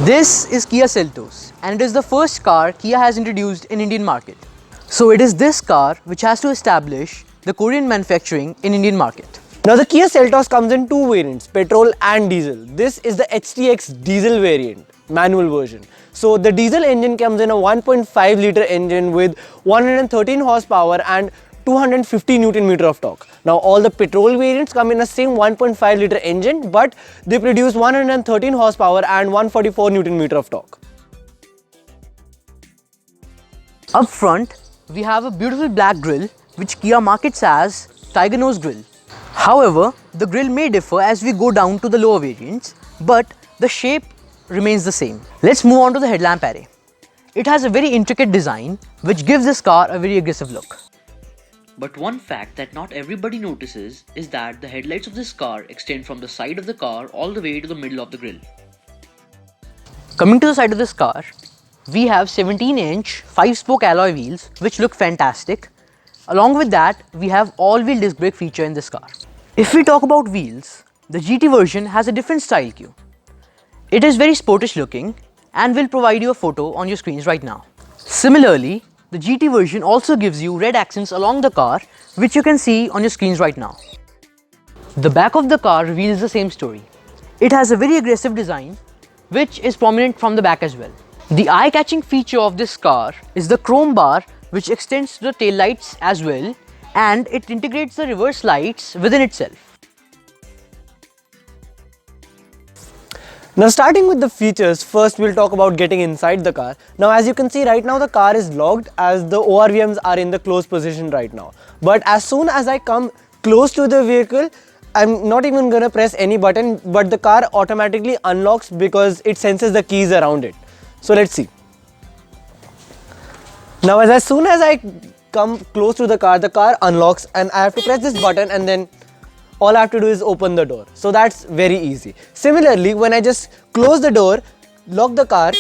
This is Kia Seltos, and it is the first car Kia has introduced in Indian market. So it is this car which has to establish the Korean manufacturing in Indian market. Now the Kia Seltos comes in two variants, petrol and diesel. This is the HTX diesel variant, manual version. So the diesel engine comes in a 1.5 litre engine with 113 horsepower and 250 Newton meter of torque. Now all the petrol variants come in the same 1.5 litre engine, but they produce 113 horsepower and 144 Newton meter of torque. Up front, we have a beautiful black grille which Kia markets as Tiger Nose Grille. However, the grille may differ as we go down to the lower variants, but the shape remains the same. Let's move on to the headlamp array. It has a very intricate design which gives this car a very aggressive look. But one fact that not everybody notices is that the headlights of this car extend from the side of the car all the way to the middle of the grille. Coming to the side of this car, we have 17-inch 5-spoke alloy wheels which look fantastic. Along with that, we have all-wheel disc brake feature in this car. If we talk about wheels, the GT version has a different style cue. It is very sportish looking and will provide you a photo on your screens right now. Similarly, the GT version also gives you red accents along the car which you can see on your screens right now. The back of the car reveals the same story. It has a very aggressive design which is prominent from the back as well. The eye-catching feature of this car is the chrome bar which extends to the tail lights as well, and it integrates the reverse lights within itself. Now starting with the features, first we'll talk about getting inside the car. Now as you can see right now the car is locked as the ORVMs are in the closed position right now. But as soon as I come close to the vehicle, I'm not even gonna press any button, but the car automatically unlocks because it senses the keys around it. So let's see. Now as soon as I come close to the car unlocks and I have to press this button and then all I have to do is open the door. So that's very easy. Similarly, when I just close the door, lock the car,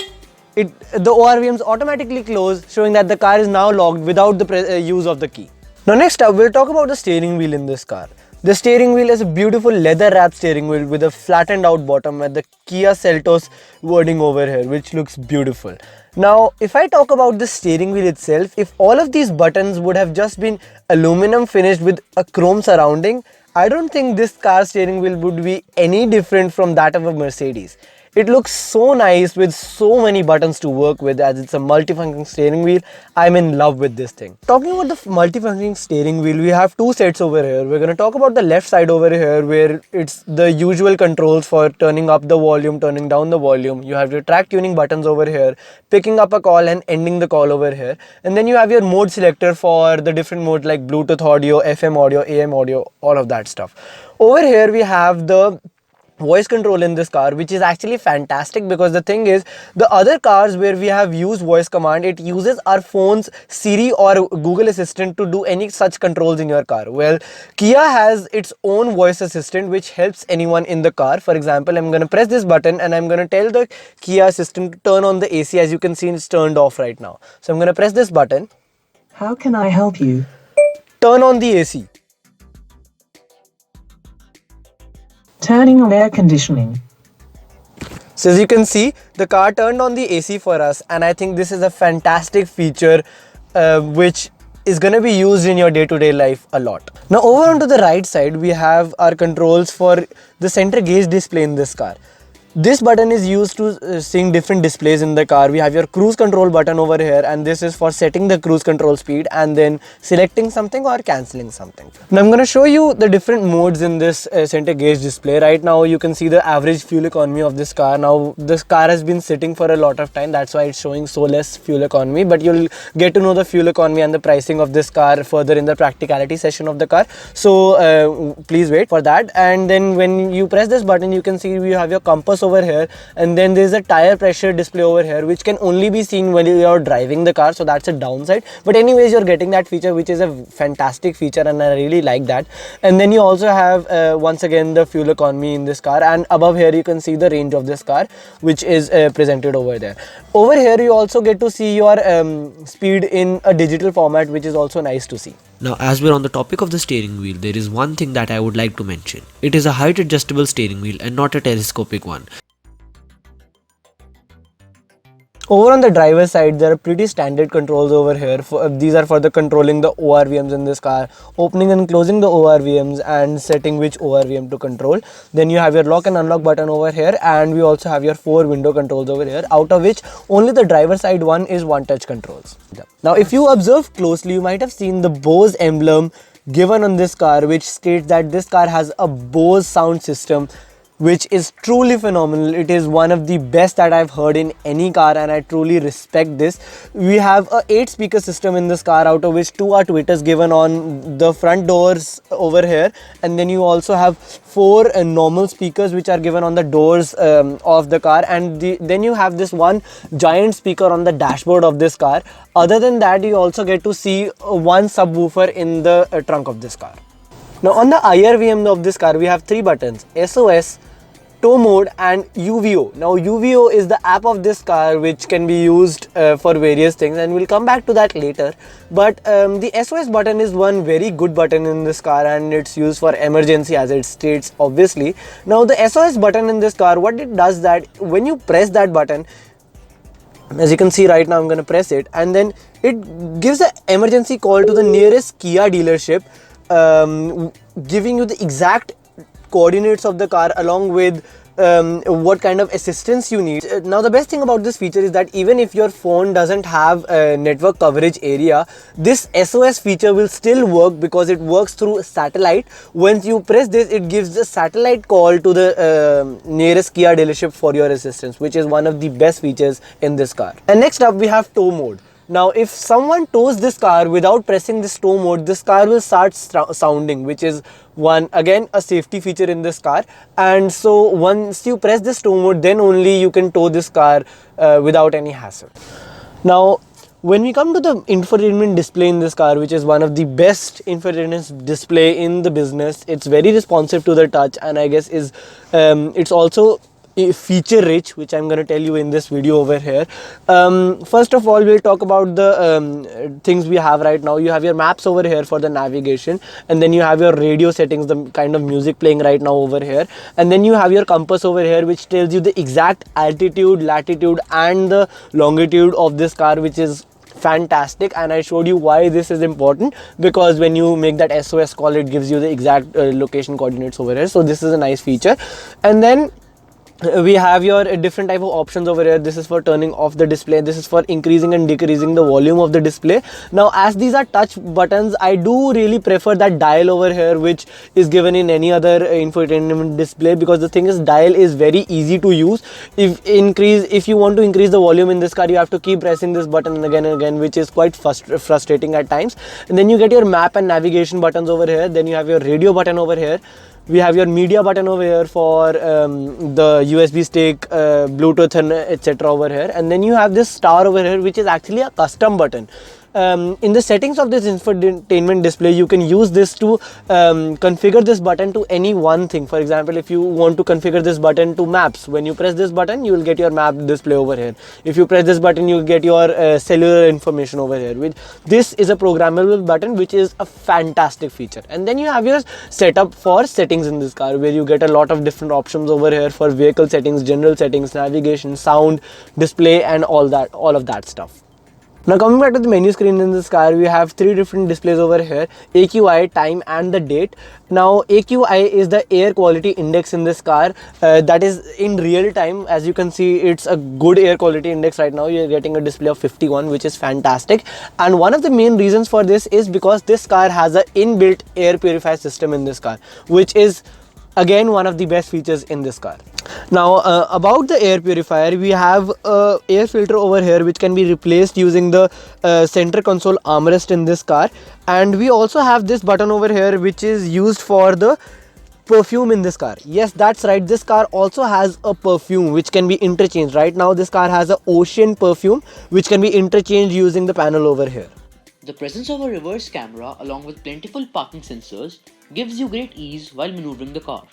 the ORVMs automatically close, showing that the car is now locked without the use of the key. Now next up, we'll talk about the steering wheel in this car. The steering wheel is a beautiful leather wrapped steering wheel with a flattened out bottom with the Kia Seltos wording over here, which looks beautiful. Now, if I talk about the steering wheel itself, if all of these buttons would have just been aluminum finished with a chrome surrounding, I don't think this car steering wheel would be any different from that of a Mercedes. It looks so nice with so many buttons to work with, as it's a multifunction steering wheel. I'm in love with this thing. Talking about the multifunction steering wheel, we have two sets over here. We're going to talk about the left side over here, where it's the usual controls for turning up the volume, turning down the volume. You have your track tuning buttons over here, picking up a call and ending the call over here. And then you have your mode selector for the different modes like Bluetooth audio, FM audio, AM audio, all of that stuff. Over here we have the voice control in this car, which is actually fantastic, because the thing is, the other cars where we have used voice command, it uses our phone's Siri or Google Assistant to do any such controls in your car. Well, Kia has its own voice assistant which helps anyone in the car. For example, I'm going to press this button and I'm going to tell the Kia assistant to turn on the AC. As you can see, it's turned off right now. So I'm going to press this button. How can I help you? Turn on the AC. Turning on air conditioning. So as you can see, the car turned on the AC for us, and I think this is a fantastic feature which is going to be used in your day-to-day life a lot. Now over onto the right side, we have our controls for the center gauge display in this car. This button is used to seeing different displays in the car. We have your cruise control button over here, and this is for setting the cruise control speed and then selecting something or cancelling something. Now I'm going to show you the different modes in this center gauge display. Right now you can see the average fuel economy of this car. Now this car has been sitting for a lot of time, that's why it's showing so less fuel economy, but you'll get to know the fuel economy and the pricing of this car further in the practicality session of the car. So please wait for that. And then when you press this button, you can see you have your compass over here, and then there's a tire pressure display over here which can only be seen when you're driving the car, so that's a downside, but anyways you're getting that feature, which is a fantastic feature and I really like that. And then you also have once again the fuel economy in this car, and above here you can see the range of this car, which is presented over there. Over here you also get to see your speed in a digital format, which is also nice to see. Now, as we're on the topic of the steering wheel, there is one thing that I would like to mention. It is a height adjustable steering wheel and not a telescopic one. Over on the driver's side, there are pretty standard controls over here. These are for the controlling the ORVMs in this car, opening and closing the ORVMs and setting which ORVM to control. Then you have your lock and unlock button over here, and we also have your 4 window controls over here, out of which only the driver's side one is one touch controls. Now if you observe closely, you might have seen the Bose emblem given on this car, which states that this car has a Bose sound system, which is truly phenomenal. It is one of the best that I've heard in any car, and I truly respect this. We have a 8 speaker system in this car, out of which 2 are tweeters given on the front doors over here, and then you also have 4 normal speakers which are given on the doors of the car, and then you have this one giant speaker on the dashboard of this car. Other than that, you also get to see one subwoofer in the trunk of this car. Now on the IRVM of this car, we have 3 buttons: SOS, tow mode and UVO. Now UVO is the app of this car which can be used for various things, and we'll come back to that later. But the SOS button is one very good button in this car, and it's used for emergency, as it states obviously. Now the SOS button in this car, what it does, that when you press that button, as you can see right now, I'm going to press it, and then it gives an emergency call to the nearest Kia dealership, giving you the exact coordinates of the car along with what kind of assistance you need. Now the best thing about this feature is that even if your phone doesn't have a network coverage area, this SOS feature will still work because it works through satellite. Once you press this, it gives the satellite call to the nearest Kia dealership for your assistance, which is one of the best features in this car. And next up, we have tow mode. Now if someone tows this car without pressing this tow mode, this car will start sounding, which is again a safety feature in this car. And so once you press this tow mode, then only you can tow this car without any hassle. Now when we come to the infotainment display in this car, which is one of the best infotainment display in the business, it's very responsive to the touch, and I guess is it's also feature rich, which I'm going to tell you in this video over here. First of all, we'll talk about the things we have right now. You have your maps over here for the navigation, and then you have your radio settings, the kind of music playing right now over here, and then you have your compass over here, which tells you the exact altitude, latitude and the longitude of this car, which is fantastic. And I showed you why this is important, because when you make that SOS call, it gives you the exact location coordinates over here. So this is a nice feature. And then we have your different type of options over here. This is for turning off the display, this is for increasing and decreasing the volume of the display. Now as these are touch buttons, I do really prefer that dial over here, which is given in any other infotainment display, because the thing is, dial is very easy to use. If you want to increase the volume in this car, you have to keep pressing this button again and again, which is quite frustrating at times. And then you get your map and navigation buttons over here. Then you have your radio button over here. We have your media button over here for the USB stick, Bluetooth and etc. over here. And then you have this star over here, which is actually a custom button. In the settings of this infotainment display, you can use this to configure this button to any one thing. For example, if you want to configure this button to maps, when you press this button, you will get your map display over here. If you press this button, you will get your cellular information over here. This is a programmable button, which is a fantastic feature. And then you have your setup for settings in this car, where you get a lot of different options over here for vehicle settings, general settings, navigation, sound, display and all of that stuff. Now coming back to the menu screen in this car, we have 3 different displays over here: AQI, time and the date. Now AQI is the air quality index in this car, that is in real time. As you can see, it's a good air quality index right now. You're getting a display of 51, which is fantastic. And one of the main reasons for this is because this car has an inbuilt air purifier system in this car, which is again one of the best features in this car. Now about the air purifier, we have a air filter over here, which can be replaced using the center console armrest in this car. And we also have this button over here, which is used for the perfume in this car. Yes, that's right, this car also has a perfume which can be interchanged. Right now this car has an ocean perfume which can be interchanged using the panel over here. The presence of a reverse camera along with plentiful parking sensors gives you great ease while maneuvering the car.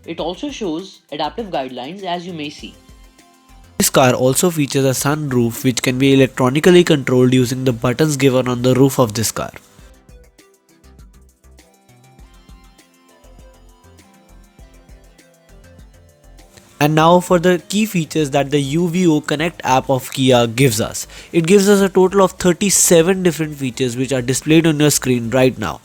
It also shows adaptive guidelines, as you may see. This car also features a sunroof which can be electronically controlled using the buttons given on the roof of this car. And now for the key features that the UVO Connect app of Kia gives us. It gives us a total of 37 different features which are displayed on your screen right now.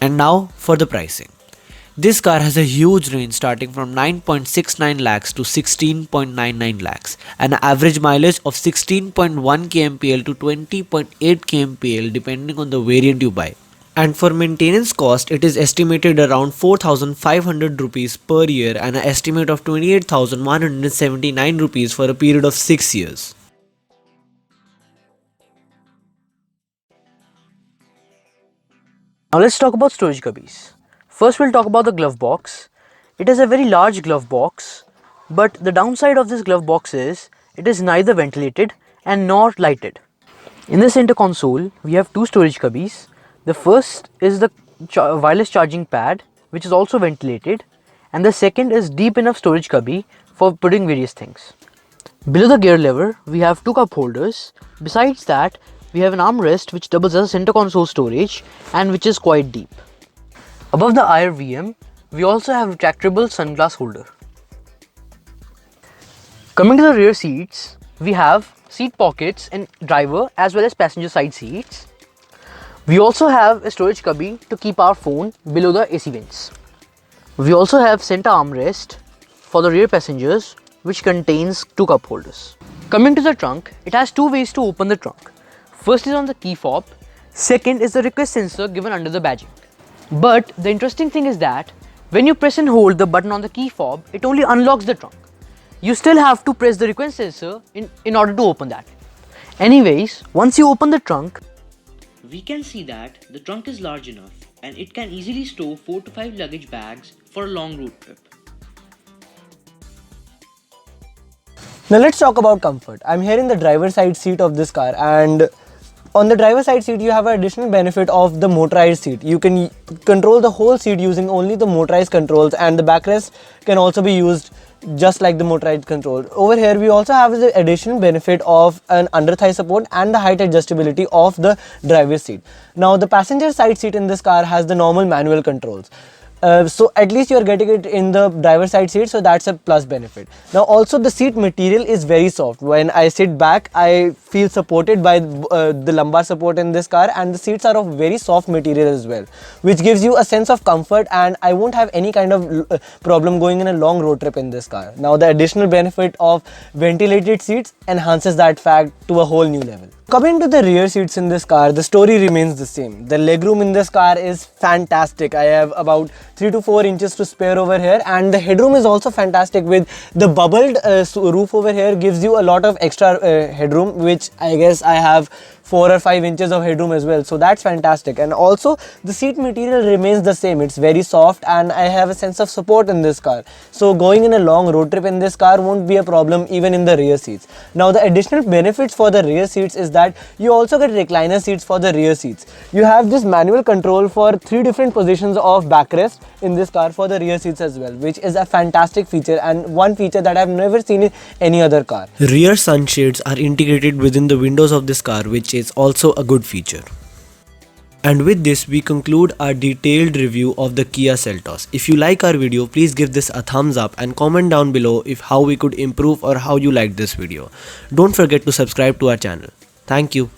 And now for the pricing. This car has a huge range starting from 9.69 lakhs to 16.99 lakhs, and an average mileage of 16.1 kmpl to 20.8 kmpl depending on the variant you buy. And for maintenance cost, it is estimated around 4,500 rupees per year and an estimate of 28,179 rupees for a period of 6 years. Now let's talk about storage cubbies. First we'll talk about the glove box. It is a very large glove box, but the downside of this glove box is it is neither ventilated and nor lighted. In the center console we have two storage cubbies. The first is the wireless charging pad, which is also ventilated, and the second is deep enough storage cubby for putting various things. Below the gear lever we have two cup holders. Besides that, we have an armrest which doubles as a center console storage and which is quite deep. Above the IR VM, we also have retractable sunglass holder. Coming to the rear seats, we have seat pockets in driver as well as passenger side seats. We also have a storage cubby to keep our phone below the AC vents. We also have center armrest for the rear passengers, which contains two cup holders. Coming to the trunk, it has two ways to open the trunk. First is on the key fob, second is the request sensor given under the badging. But the interesting thing is that when you press and hold the button on the key fob, it only unlocks the trunk. You still have to press the request sensor in order to open that. Anyways, once you open the trunk, We can see that the trunk is large enough and it can easily store 4 to 5 luggage bags for a long road trip. Now let's talk about comfort. I'm here in the driver's side seat of this car, and on the driver's side seat you have an additional benefit of the motorized seat. You can control the whole seat using only the motorized controls, and the backrest can also be used just like the motorized control. Over here we also have the additional benefit of an under thigh support and the height adjustability of the driver's seat. Now the passenger side seat in this car has the normal manual controls. So at least you're getting it in the driver's side seat, so that's a plus benefit. Now also the seat material is very soft. When I sit back, I feel supported by the lumbar support in this car, and the seats are of very soft material as well, which gives you a sense of comfort, and I won't have any kind of problem going in a long road trip in this car. Now the additional benefit of ventilated seats enhances that fact to a whole new level. Coming to the rear seats in this car, the story remains the same. The legroom in this car is fantastic. I have about 3 to 4 inches to spare over here, and the headroom is also fantastic with the bubbled roof over here. Gives you a lot of extra headroom, which I guess I have 4 or 5 inches of headroom as well, so that's fantastic. And also the seat material remains the same. It's very soft, and I have a sense of support in this car, so going in a long road trip in this car won't be a problem even in the rear seats. Now the additional benefits for the rear seats is that you also get recliner seats for the rear seats. You have this manual control for 3 different positions of backrest in this car for the rear seats as well, which is a fantastic feature and one feature that I've never seen in any other car. Rear sunshades are integrated within the windows of this car, which is also a good feature. And with this we conclude our detailed review of the Kia Seltos. If you like our video, please give this a thumbs up and comment down below if how we could improve or how you liked this video. Don't forget to subscribe to our channel. Thank you.